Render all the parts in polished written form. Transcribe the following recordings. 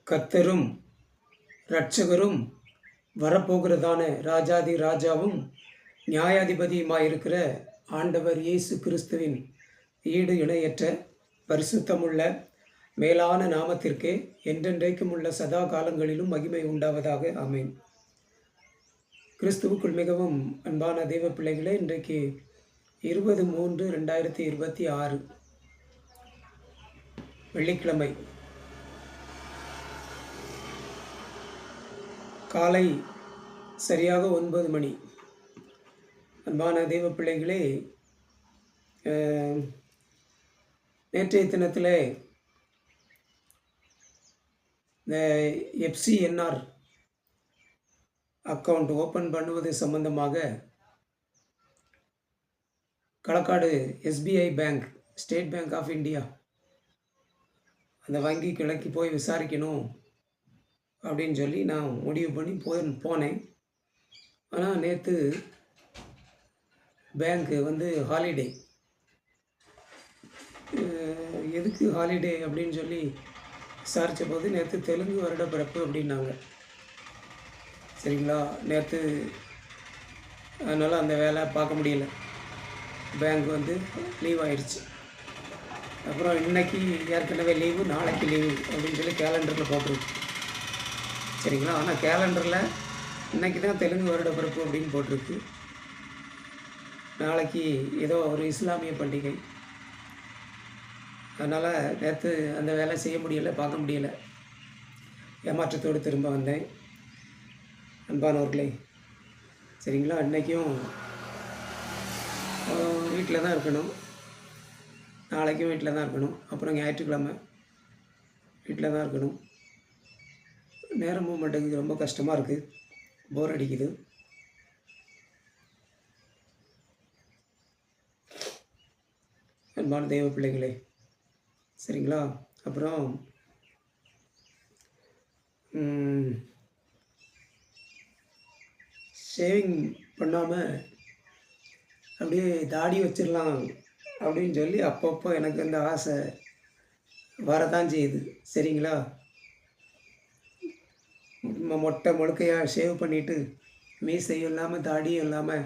கர்த்தரும் இரட்சகரும் வரப்போகிறதான ராஜாதி ராஜாவும் நியாயாதிபதியுமாயிருக்கிற ஆண்டவர் இயேசு கிறிஸ்துவின் ஈடு இணையற்ற பரிசுத்தமுள்ள மேலான நாமத்திற்கே என்றென்றைக்கும் உள்ள சதா காலங்களிலும் மகிமை உண்டாவதாக. ஆமேன். கிறிஸ்துவுக்குள் மிகவும் அன்பான தெய்வ பிள்ளைகளே, இன்றைக்கு 20/3/2026 வெள்ளிக்கிழமை காலை சரியாக 9 மணி. அன்பான தெய்வ பிள்ளைகளே, நேற்றைய தினத்தில் இந்த FCNR அக்கௌண்ட் ஓப்பன் பண்ணுவது சம்பந்தமாக Kalakkad SBI bank, state bank of India, அந்த வங்கி கிளைக்கு போய் விசாரிக்கணும் அப்படின்னு சொல்லி நான் முடிவு பண்ணி போனேன். ஆனால் நேற்று பேங்க்கு ஹாலிடே. எதுக்கு ஹாலிடே அப்படின்னு சொல்லி விசாரித்த போது நேற்று தெலுங்கு வருட பிறப்பு அப்படின்னாங்க. சரிங்களா, நேற்று அதனால் அந்த வேலை பார்க்க முடியல. பேங்க் லீவ் ஆயிடுச்சு. அப்புறம் இன்றைக்கி ஏற்கனவே லீவு, நாளைக்கு லீவு அப்படின்னு சொல்லி கேலண்டரில் போட்டிருக்கு. சரிங்களா, ஆனால் கேலண்டரில் இன்றைக்கி தான் தெலுங்கு வருட பிறப்பு அப்படின்னு போட்டிருக்கு. நாளைக்கு ஏதோ ஒரு இஸ்லாமிய பண்டிகை. அதனால் நேற்று அந்த வேலை செய்ய முடியலை, பார்க்க முடியலை. ஏமாற்றத்தோடு திரும்ப வந்தேன். அன்பானவர்களே, சரிங்களா, இன்றைக்கும் வீட்டில் தான் இருக்கணும், நாளைக்கும் வீட்டில் தான் இருக்கணும், அப்புறம் ஞாயிற்றுக்கிழமை வீட்டில் தான் இருக்கணும். நேரமும் மாட்டேங்குது, ரொம்ப கஷ்டமாக இருக்குது, போர் அடிக்குது. அன்பான தெய்வ பிள்ளைகளே, சரிங்களா, அப்புறம் ஷேவிங் பண்ணாமல் அப்படியே தாடி வச்சிடலாம் அப்படின்னு சொல்லி அப்பப்போ எனக்கு அந்த ஆசை வரதான் செய்யுது. சரிங்களா, மொட்டை முழுக்கையாக ஷேவ் பண்ணிவிட்டு மீசையும் இல்லாமல் தாடியும் இல்லாமல்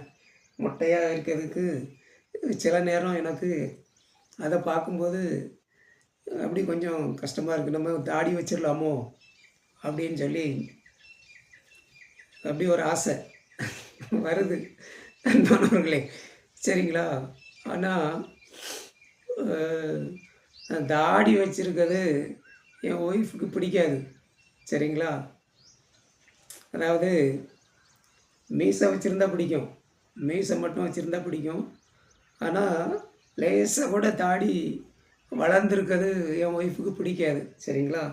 மொட்டையாக இருக்கிறதுக்கு சில நேரம் எனக்கு அதை பார்க்கும்போது அப்படி கொஞ்சம் கஷ்டமாக இருக்குது. நம்ம தாடி வச்சிடலாமோ அப்படின்னு சொல்லி அப்படி ஒரு ஆசை வருது அன்பானவர்களே. சரிங்களா, ஆனால் தாடி வச்சிருக்கிறது என் ஒய்ஃபுக்கு பிடிக்காது. சரிங்களா, அதாவது மீசை வச்சுருந்தா பிடிக்கும், மீசை மட்டும் வச்சுருந்தா பிடிக்கும். ஆனால் லேசாக கூட தாடி வளர்ந்துருக்கிறது என் ஒய்ஃபுக்கு பிடிக்காது. சரிங்களா,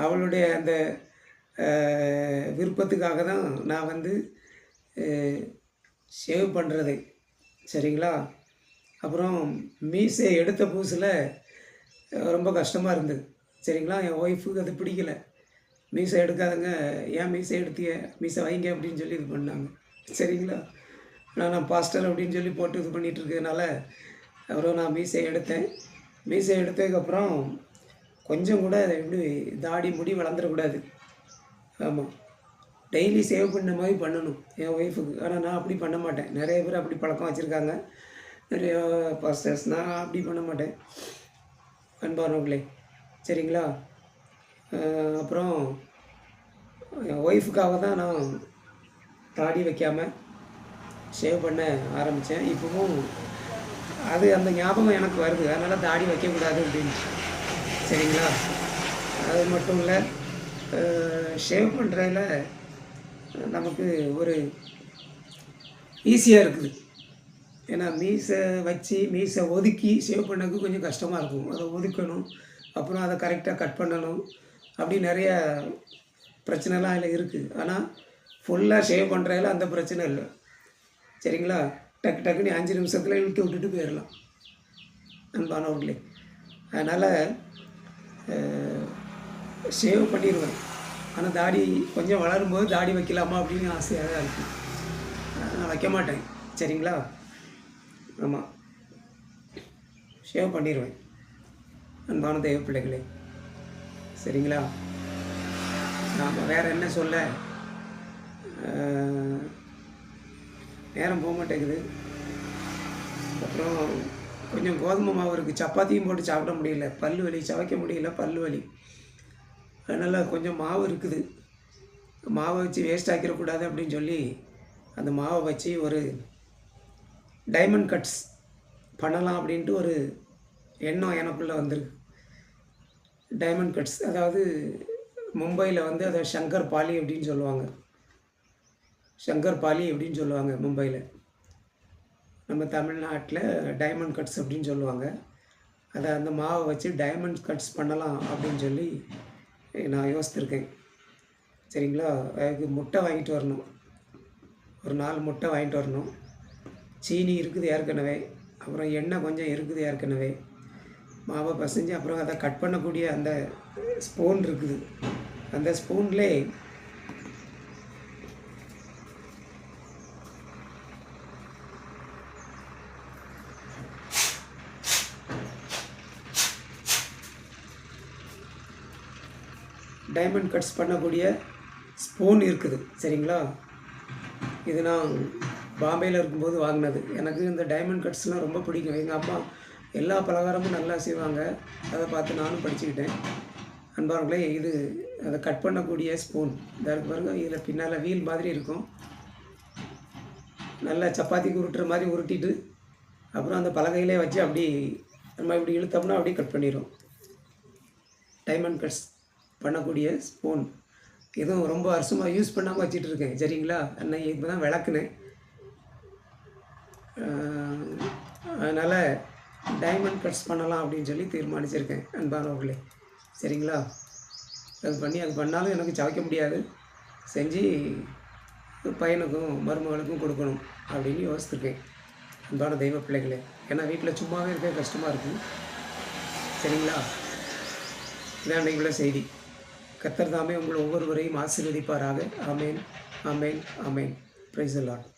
அவளுடைய அந்த விருப்பத்துக்காக தான் நான் ஷேவ் பண்ணுறது. சரிங்களா, அப்புறம் மீசை எடுத்த புதுசில் ரொம்ப கஷ்டமாக இருந்தது. சரிங்களா, என் ஒய்ஃபுக்கு அது பிடிக்கல. மீசை எடுக்காதங்க, ஏன் மீசை எடுத்திய, மீசை வைங்க அப்படின்னு சொல்லி இது பண்ணாங்க. சரிங்களா, நான் பாஸ்டர் அப்படின்னு சொல்லி போட்டு இது பண்ணிகிட்டு இருக்கிறதுனால அப்புறம் நான் மீசை எடுத்தேன். மீசை எடுத்ததுக்கப்புறம் கொஞ்சம் கூட எப்படி தாடி முடி வளர்ந்துடக்கூடாது. ஆமாம், டெய்லி சேவ் பண்ண மாதிரி பண்ணணும் என் ஒய்ஃபுக்கு. ஆனால் நான் அப்படி பண்ண மாட்டேன். நிறைய பேர் அப்படி பழக்கம் வச்சுருக்காங்க, நிறைய பாஸ்டர்ஸ். நான் அப்படி பண்ண மாட்டேன் அன்பானவர்களே. சரிங்களா, அப்புறம் என் ஒய்ஃபுக்காக தான் நான் தாடி வைக்காமல் ஷேவ் பண்ண ஆரம்பித்தேன். இப்போவும் அது அந்த ஞாபகம் எனக்கு வருது, அதனால் தாடி வைக்கக்கூடாது அப்படின்னு. சரிங்களா, அது மட்டும் இல்லை, ஷேவ் பண்ணுறதுல நமக்கு ஒரு ஈஸியாக இருக்குது. ஏன்னா மீசை வச்சு மீசை ஒதுக்கி ஷேவ் பண்ணதுக்கு கொஞ்சம் கஷ்டமாக இருக்கும். அதை ஒதுக்கணும், அப்புறம் அதை கரெக்டாக கட் பண்ணணும், அப்படி நிறைய பிரச்சனைலாம் அதில் இருக்குது. ஆனால் ஃபுல்லாக ஷேவ் பண்ணுறதுல அந்த பிரச்சனை இல்லை. சரிங்களா, டக்கு டக்குன்னு 5 நிமிஷத்தில் இழுத்து விட்டுட்டு போயிடலாம் அன்பானவர்களே. அதனால் ஷேவ் பண்ணிடுவேன். ஆனால் தாடி கொஞ்சம் வளரும்போது தாடி வைக்கலாமா அப்படின்னு ஆசையாக தான் இருக்குது. நான் வைக்க மாட்டேன். சரிங்களா, ஆமாம், ஷேவ் பண்ணிடுவேன். அன்பான தெய்வ பிள்ளைகளே, சரிங்களா? நாம் வேறு என்ன சொல்ல? அ நேரம் போ மாட்டேங்குது. அப்புறம் கொஞ்சம் கோதுமை மாவு இருக்குது. சப்பாத்தியும் போட்டு சாப்பிட முடியல. பல்லு வலி, சவைக்க முடியல, பல்லு வலி. அதனால் கொஞ்சம் மாவு இருக்குது. மாவை வச்சு வேஸ்ட் ஆக்கிடக்கூடாது அப்படின்னு சொல்லி, அந்த மாவை வச்சு ஒரு டைமண்ட் கட்ஸ் பண்ணலாம் அப்படின்ட்டு ஒரு எண்ணம் எனக்குள்ளே வந்திருக்கு. டைமண்ட் கட்ஸ் அதாவது மும்பையில் வந்து அதை ஷங்கர் பாலி அப்படின்னு சொல்லுவாங்க. ஷங்கர் பாலி அப்படின்னு சொல்லுவாங்க மும்பையில். நம்ம தமிழ்நாட்டில் டைமண்ட் கட்ஸ் அப்படின்னு சொல்லுவாங்க. அதை அந்த மாவை வச்சு டைமண்ட் கட்ஸ் பண்ணலாம் அப்படின்னு சொல்லி நான் யோசித்திருக்கேன். சரிங்களா? அதுக்கு முட்டை வாங்கிட்டு வரணும். ஒரு 4 முட்டை வாங்கிட்டு வரணும். சீனி இருக்குது ஏற்கனவே. அப்புறம் எண்ணெய் கொஞ்சம் இருக்குது ஏற்கனவே. மாவை பசைஞ்சு அப்புறம் அதை கட் பண்ணக்கூடிய அந்த ஸ்பூன் இருக்குது. அந்த ஸ்பூன்லே டைமண்ட் கட்ஸ் பண்ணக்கூடிய ஸ்பூன் இருக்குது. சரிங்களா? இது நான் பாம்பேயில் இருக்கும்போது வாங்கினது. எனக்கு இந்த டைமண்ட் கட்ஸ்லாம் ரொம்ப பிடிக்கும். எங்கள் அம்மா எல்லா பலகாரமும் நல்லா செய்வாங்க. அதை பார்த்து நானும் படிச்சுக்கிட்டேன். அன்பார்களே, இது அதை கட் பண்ணக்கூடிய ஸ்பூன். இதாக இருக்கு பாருங்க. இதில் பின்னால் வீல் மாதிரி இருக்கும். நல்லா சப்பாத்திக்கு உருட்டுற மாதிரி உருட்டிட்டு அப்புறம் அந்த பலகையிலே வச்சு அப்படி நம்ம இப்படி இழுத்தோம்னா அப்படியே கட் பண்ணிடும். டைமண்ட் கட்ஸ் பண்ணக்கூடிய ஸ்பூன். இதுவும் ரொம்ப வருஷமாக யூஸ் பண்ணாமல் வச்சிட்ருக்கேன். சரிங்களா? அன்னைக்கு இப்போ தான் விளக்குனேன். அதனால் டைமண்ட் கட்ஸ் பண்ணலாம் அப்படின்னு சொல்லி தீர்மானிச்சிருக்கேன் அன்பானவர்களே. சரிங்களா? அது பண்ணாலும் எனக்கு சவைக்க முடியாது. செஞ்சு பையனுக்கும் மருமகளுக்கும் கொடுக்கணும் அப்படின்னு யோசிச்சிருக்கேன் அன்பான தெய்வ பிள்ளைகளே. ஏன்னா வீட்டில் சும்மாவே இருக்க கஷ்டமாக இருக்குது. சரிங்களா? இதான் அன்றைக்கு உள்ள செய்தி. கர்த்தர் தாமே உங்கள் ஒவ்வொருவரையும் ஆசீர்வதிப்பாராக. ஆமேன், ஆமேன், ஆமேன். Praise the Lord.